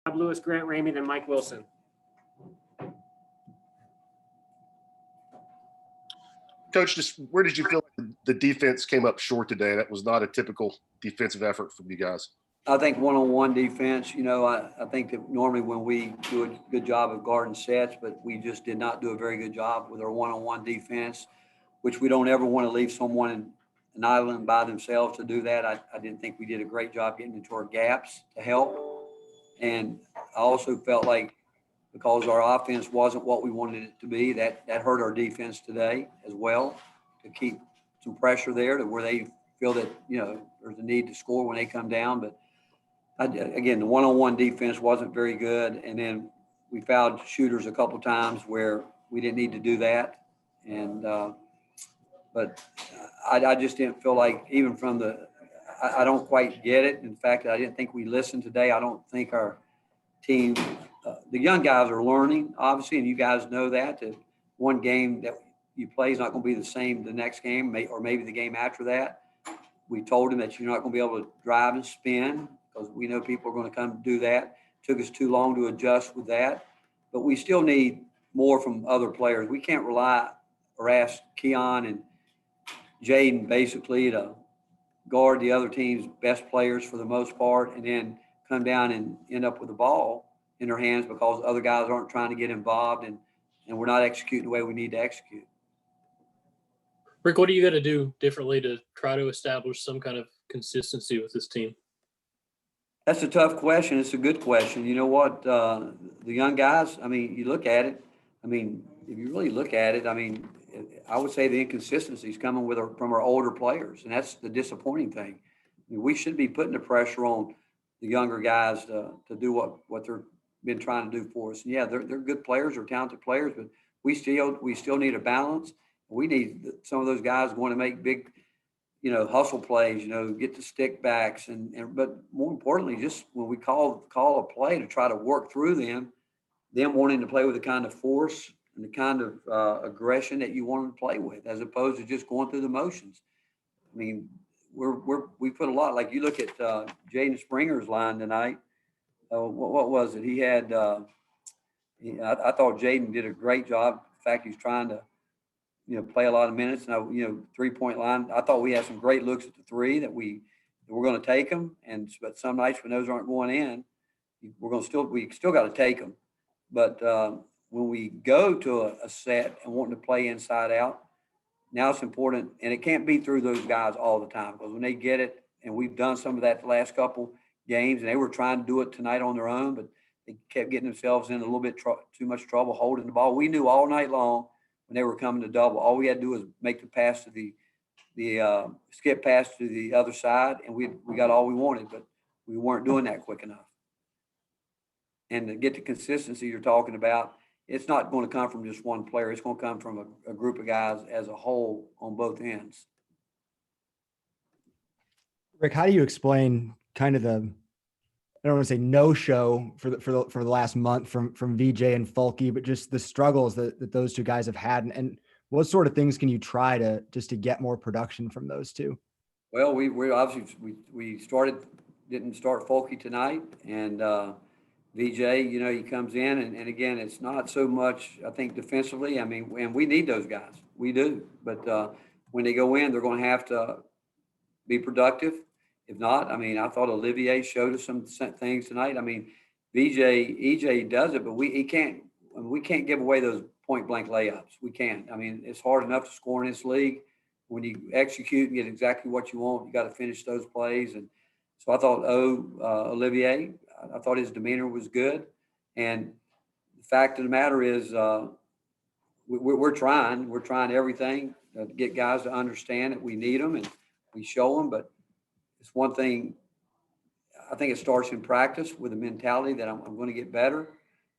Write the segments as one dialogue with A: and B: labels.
A: Bob Lewis, Grant Ramey, then Mike Wilson.
B: Coach, just where did you feel like the defense came up short today? That was not a typical defensive effort from you guys.
C: I think one-on-one defense, I think that normally when we do a good job of guarding sets, but we just did not do a very good job with our one-on-one defense, which we don't ever want to leave someone in an island by themselves to do that. I didn't think we did a great job getting into our gaps to help. And I also felt like because our offense wasn't what we wanted it to be, that hurt our defense today as well, to keep some pressure there to where they feel that, there's a need to score when they come down. But again, the one-on-one defense wasn't very good. And then we fouled shooters a couple of times where we didn't need to do that. And, but I just didn't feel like even from I don't quite get it. In fact, I didn't think we listened today. I don't think our team, the young guys are learning, obviously, and you guys know that one game that you play is not going to be the same the next game or maybe the game after that. We told them that you're not going to be able to drive and spin because we know people are going to come do that. It took us too long to adjust with that. But we still need more from other players. We can't rely or ask Keon and Jaden basically to guard the other team's best players for the most part and then come down and end up with the ball in their hands because other guys aren't trying to get involved and we're not executing the way we need to execute.
D: Rick, what do you got to do differently to try to establish some kind of consistency with this team?
C: That's a tough question. It's a good question. You know what? The young guys, you look at it. If you really look at it, I would say the inconsistency is coming from our older players, and that's the disappointing thing. We should be putting the pressure on the younger guys to do what they're been trying to do for us. And yeah, they're good players, they're talented players, but we still need a balance. We need some of those guys want to make big, hustle plays, get the stick backs, but more importantly, just when we call a play to try to work through them wanting to play with the kind of force and the kind of aggression that you want them to play with, as opposed to just going through the motions. We put a lot, like you look at Jaden Springer's line tonight. What was it? He had, I thought Jaden did a great job. In fact, he's trying to, play a lot of minutes. And, 3-point line, I thought we had some great looks at the three that we're going to take them. But some nights when those aren't going in, we still got to take them. But when we go to a set and wanting to play inside out, now it's important, and it can't be through those guys all the time because when they get it, and we've done some of that the last couple games, and they were trying to do it tonight on their own, but they kept getting themselves in a little bit too much trouble holding the ball. We knew all night long when they were coming to double, all we had to do was make the pass to the skip pass to the other side, and we got all we wanted, but we weren't doing that quick enough. And to get the consistency you're talking about, it's not going to come from just one player. It's going to come from a group of guys as a whole on both ends.
E: Rick, how do you explain kind of I don't want to say no show for the last month from VJ and Fulke, but just the struggles that those two guys have had, and what sort of things can you try to get more production from those two?
C: Well, we obviously didn't start Fulke tonight, and VJ, he comes in, and again, it's not so much, I think, defensively. And we need those guys. We do. But when they go in, they're going to have to be productive. If not, I thought Olivier showed us some things tonight. EJ does it, but we can't give away those point-blank layups. We can't. It's hard enough to score in this league. When you execute and get exactly what you want, you got to finish those plays. And so I thought, Olivier, I thought his demeanor was good. And the fact of the matter is we're trying everything to get guys to understand that we need them and we show them. But it's one thing, I think it starts in practice with a mentality that I'm going to get better.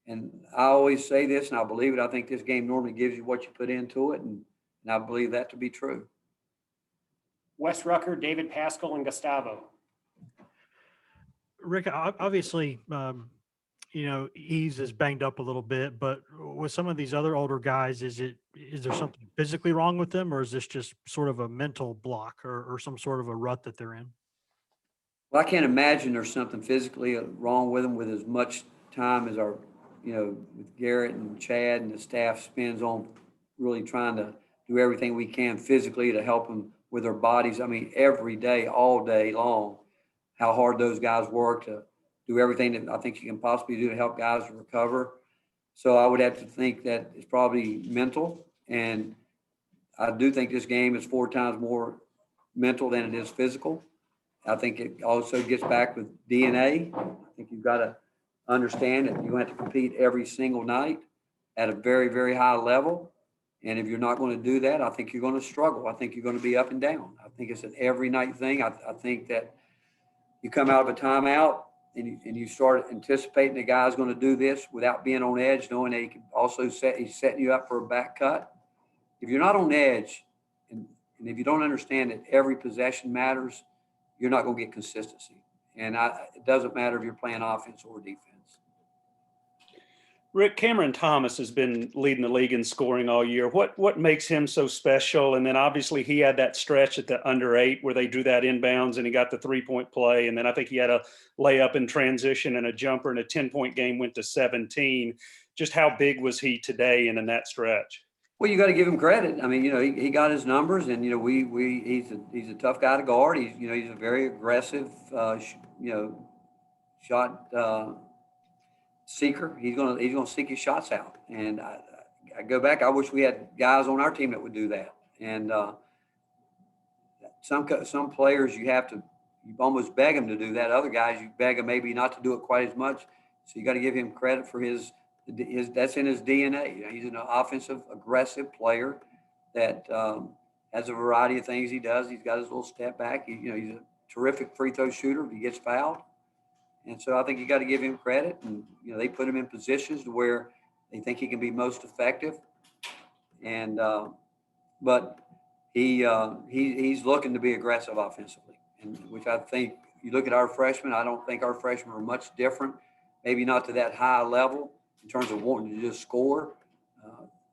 C: And I always say this, and I believe it. I think this game normally gives you what you put into it. And I believe that to be true.
A: Wes Rucker, David Pascal, and Gustavo.
F: Rick, obviously, Ease is banged up a little bit, but with some of these other older guys, is there something physically wrong with them, or is this just sort of a mental block or some sort of a rut that they're in?
C: Well, I can't imagine there's something physically wrong with him with as much time as our, with Garrett and Chad and the staff spends on really trying to do everything we can physically to help them with their bodies. I mean, every day, all day long, how hard those guys work to do everything that I think you can possibly do to help guys recover. So I would have to think that it's probably mental. And I do think this game is 4 times more mental than it is physical. I think it also gets back with DNA. I think you've got to understand that you have to compete every single night at a very, very high level. And if you're not going to do that, I think you're going to struggle. I think you're going to be up and down. I think it's an every night thing. I think that you come out of a timeout and you start anticipating the guy's going to do this without being on edge, knowing that he can also he's setting you up for a back cut. If you're not on edge and if you don't understand that every possession matters, you're not going to get consistency. And it doesn't matter if you're playing offense or defense.
G: Rick, Cameron Thomas has been leading the league in scoring all year. What makes him so special? And then obviously he had that stretch at the under 8 where they drew that inbounds and he got the 3-point play. And then I think he had a layup in transition and a jumper, and a 10-point game went to 17. Just how big was he today and in that stretch?
C: Well, you got to give him credit. I mean, he got his numbers, and he's a tough guy to guard. He's a very aggressive, shot seeker. He's gonna seek his shots out. And I go back. I wish we had guys on our team that would do that. And some players you almost beg them to do that. Other guys you beg them maybe not to do it quite as much. So you got to give him credit for his that's in his DNA. He's an offensive, aggressive player that has a variety of things he does. He's got his little step back. He's a terrific free throw shooter if he gets fouled. And so I think you got to give him credit. And they put him in positions to where they think he can be most effective. And but he's looking to be aggressive offensively, and which I think you look at our freshmen. I don't think our freshmen are much different. Maybe not to that high level in terms of wanting to just score,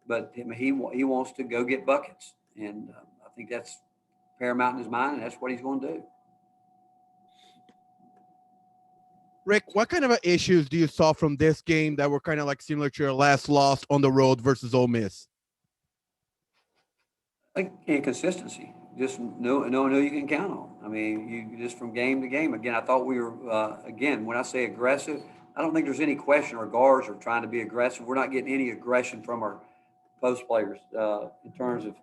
C: but he wants to go get buckets, and I think that's paramount in his mind, and that's what he's going to do.
H: Rick, what kind of issues do you saw from this game that were kind of like similar to your last loss on the road versus Ole Miss?
C: I think inconsistency, just knowing who you can count on. I mean, you just from game to game. Again, I thought we were, again, when I say aggressive, I don't think there's any question our guards are trying to be aggressive. We're not getting any aggression from our post players in terms of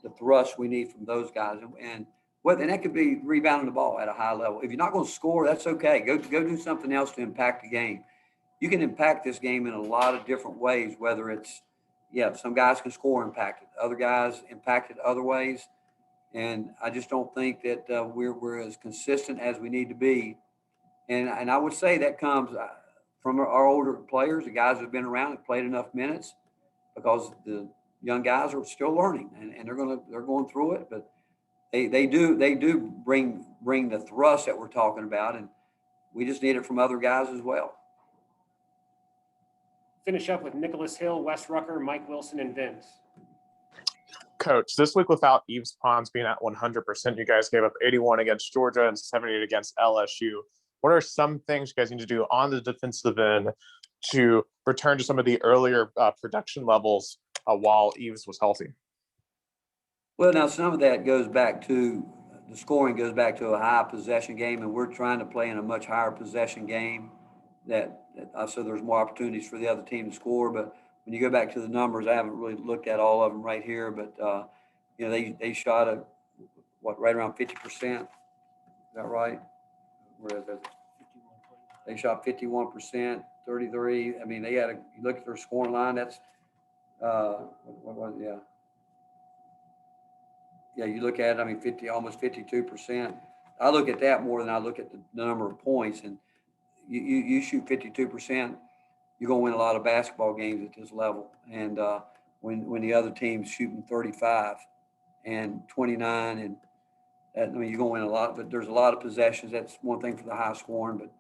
C: the thrust we need from those guys. And that could be rebounding the ball at a high level. If you're not going to score, that's okay. Go do something else to impact the game. You can impact this game in a lot of different ways, whether it's, some guys can score impacted, other guys impacted other ways. And I just don't think that we're as consistent as we need to be. And I would say that comes from our older players, the guys that have been around and played enough minutes, because the young guys are still learning and they're going through it. But they do bring the thrust that we're talking about, and we just need it from other guys as well.
A: Finish up with Nicholas Hill, Wes Rucker, Mike Wilson, and Vince.
I: Coach, this week without Yves Pons being at 100%, you guys gave up 81 against Georgia and 78 against LSU. What are some things you guys need to do on the defensive end to return to some of the earlier production levels while Yves was healthy?
C: Well, now some of that goes back to the scoring goes back to a high possession game, and we're trying to play in a much higher possession game so there's more opportunities for the other team to score. But when you go back to the numbers, I haven't really looked at all of them right here, but they shot right around 50%. Is that right? Where is it? They shot 51%, 33. I mean, you look at their scoring line. That's what was it? Yeah, you look at it, almost 52%. I look at that more than I look at the number of points. And you shoot 52%, you're going to win a lot of basketball games at this level. And when the other team's shooting 35 and 29, and you're going to win a lot. But there's a lot of possessions. That's one thing for the high scoring. But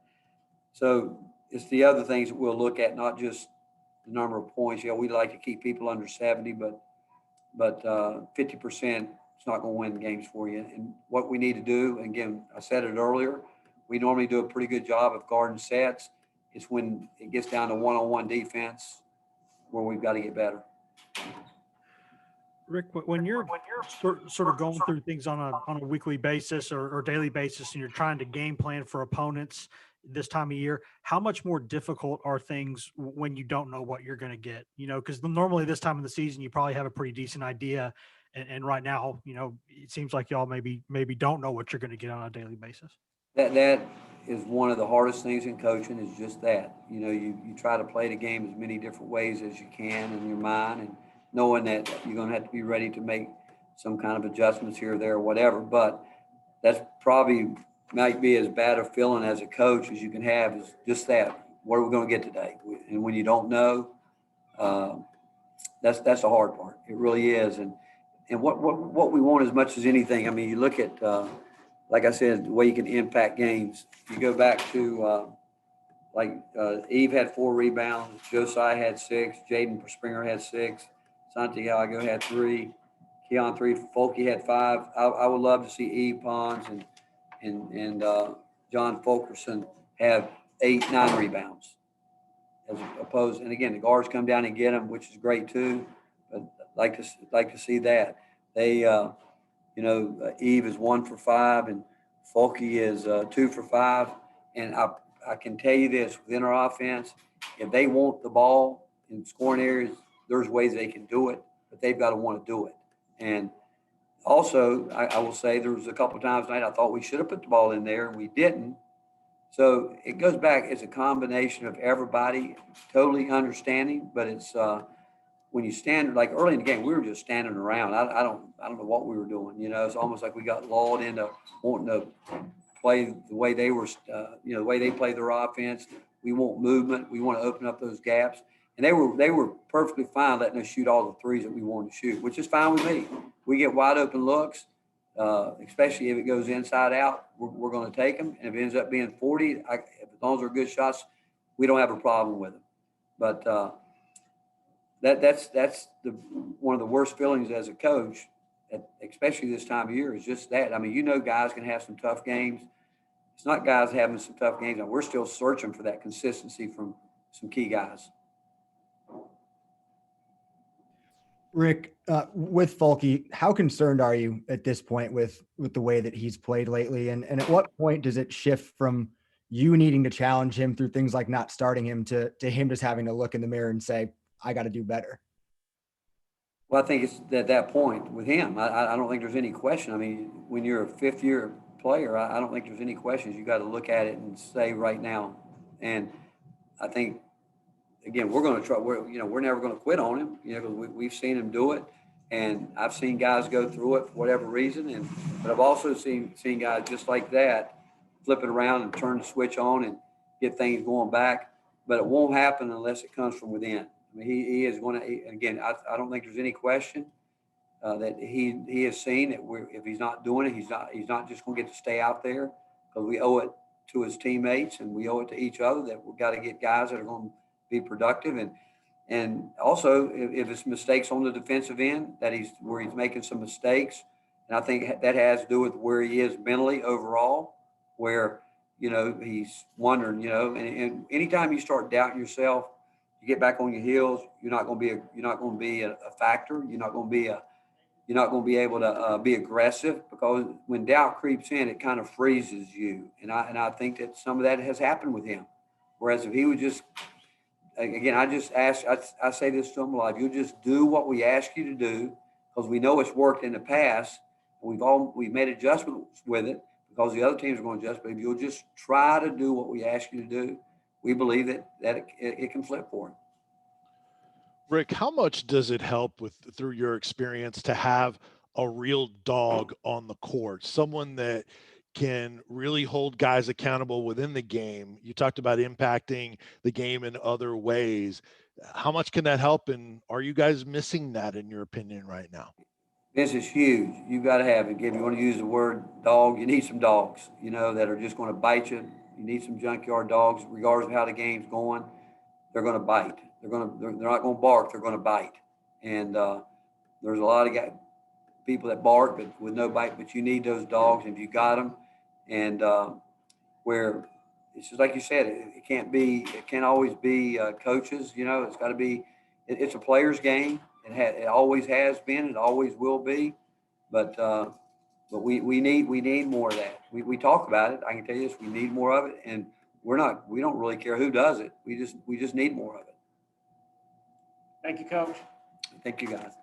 C: so it's the other things that we'll look at, not just the number of points. We like to keep people under 70, but 50%. It's not going to win games for you. And what we need to do, again, I said it earlier, we normally do a pretty good job of guarding sets. It's when it gets down to one-on-one defense where we've got to get better.
F: Rick, when you're sort of going through things on a weekly basis or daily basis, and you're trying to game plan for opponents this time of year, how much more difficult are things when you don't know what you're going to get? You know, because normally this time of the season, you probably have a pretty decent idea. And right now, you know, it seems like y'all maybe don't know what you're going to get on a daily basis.
C: That is one of the hardest things in coaching, is just that. You know, you try to play the game as many different ways as you can in your mind, and knowing that you're going to have to be ready to make some kind of adjustments here or there or whatever. But that's probably might be as bad a feeling as a coach as you can have, is just that. What are we going to get today? And when you don't know, that's the hard part. It really is. And what we want as much as anything, I mean, you look at, like I said, the way you can impact games. You go back to Eve had 4 rebounds, Josiah had 6, Jaden Springer had 6, Santiago had 3, Keon 3, Folky had 5. I would love to see Eve Pons and John Fulkerson have 8, 9 rebounds, as opposed. And again, the guards come down and get them, which is great too. But like to see that they, Eve is 1 for 5 and Folky is 2 for 5. And I can tell you this, within our offense, if they want the ball in scoring areas, there's ways they can do it, but they've got to want to do it. And also, I will say there was a couple of times tonight I thought we should have put the ball in there and we didn't. So it goes back, it's a combination of everybody totally understanding, but it's when you stand, like early in the game, we were just standing around. I don't know what we were doing. You know, it's almost like we got lulled into wanting to play the way they were, the way they play their offense. We want movement. We want to open up those gaps. And they were perfectly fine letting us shoot all the threes that we wanted to shoot, which is fine with me. We get wide open looks, especially if it goes inside out, we're going to take them. And if it ends up being 40, as long as they're good shots, we don't have a problem with them. But that's one of the worst feelings as a coach, especially this time of year, is just that. I mean, guys can have some tough games. It's not guys having some tough games, and we're still searching for that consistency from some key guys.
E: Rick, with Folky, how concerned are you at this point with the way that he's played lately? And at what point does it shift from you needing to challenge him through things like not starting him to him just having to look in the mirror and say, I got to do better?
C: Well, I think it's at that point with him. I don't think there's any question. I mean, when you're a 5th-year player, I don't think there's any questions. You got to look at it and say right now. And I think, again, we're going to try. We're never going to quit on him. Because we've seen him do it, and I've seen guys go through it for whatever reason. But I've also seen guys just like that flip it around and turn the switch on and get things going back. But it won't happen unless it comes from within. I mean, he is going to. Again, I don't think there's any question that he has seen that if he's not doing it, he's not just going to get to stay out there, because we owe it to his teammates and we owe it to each other that we've got to get guys that are going to be productive. And also if it's mistakes on the defensive end, where he's making some mistakes. And I think that has to do with where he is mentally overall, where, he's wondering, and anytime you start doubting yourself, you get back on your heels, you're not going to be a factor. You're not going to be able to be aggressive, because when doubt creeps in, it kind of freezes you. And I think that some of that has happened with him. Whereas if he would just, again, I say this to him a lot, you'll just do what we ask you to do, because we know it's worked in the past. We've made adjustments with it because the other teams are going to adjust. But if you'll just try to do what we ask you to do, we believe that it can flip for him.
J: Rick, how much does it help through your experience to have a real dog on the court, someone that can really hold guys accountable within the game? You talked about impacting the game in other ways. How much can that help? And are you guys missing that, in your opinion, right now?
C: This is huge. You've got to have it. If you want to use the word dog, you need some dogs, that are just going to bite you. You need some junkyard dogs, regardless of how the game's going. They're going to bite. They're not going to bark. They're going to bite. And there's a lot of people that bark but with no bite. But you need those dogs if you got them. And where it's just like you said, it can't always be coaches, you know, it's got to be, it's a player's game. It always has been, it always will be, but we need more of that. We talk about it. I can tell you this, we need more of it, and we don't really care who does it. We just need more of it.
A: Thank you, Coach.
C: Thank you, guys.